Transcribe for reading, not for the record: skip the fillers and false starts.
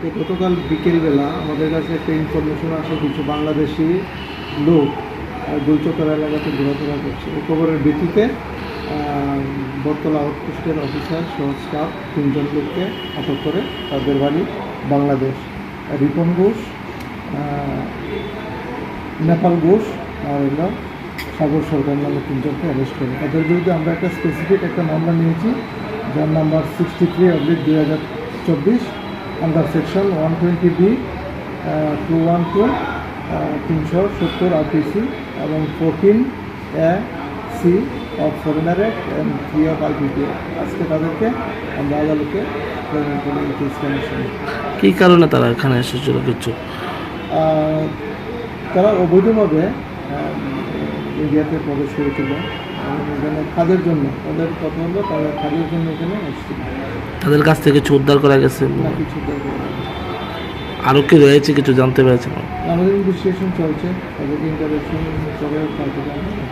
তো গতকাল বিকেলবেলা আমাদের কাছে একটা ইনফরমেশন আসে কিছু বাংলাদেশি লোক গুলচত্বর এলাকাতে ঘোরাফেরা করছে। এই খবরের ভিত্তিতে বটতলা আউটপোস্টের অফিসার সহ স্টাফ 3জন লোককে আটক করে তাদের বাড়ি বাংলাদেশ। রিপন ঘোষ, নেপাল ঘোষ আর হলো সাগর সরকার নামে 3জনকে অ্যারেস্ট করে। তাদের বিরুদ্ধে আমরা একটা স্পেসিফিক একটা মামলা নিয়েছি, যার number 63/2024 under section 120B 212 370 RPC এবং 14A/C of foreigner act and 3 of IPPA। আজকে তাদেরকে আমরা আদালতে প্রেরণ করি ইনভেস্টিগেশন। কী কারণে তারা এখানে এসেছিল কিছু? তারা অবৈধভাবে ইন্ডিয়াতে প্রবেশ করেছিল এবং এখানে কাজের জন্য, তাদের কথা হলো তাদের কাজের জন্য এখানে এসেছিল। তাদের কাছ থেকে কিছু উদ্ধার করা গেছে? না, কিছু দরকার নেই। আরও কি রয়েছে কিছু জানতে পেরেছেন? আমাদের ইনভেস্টিগেশন চলছে, তাদেরকে ইন্টারভিউ করে তারপরে আমরা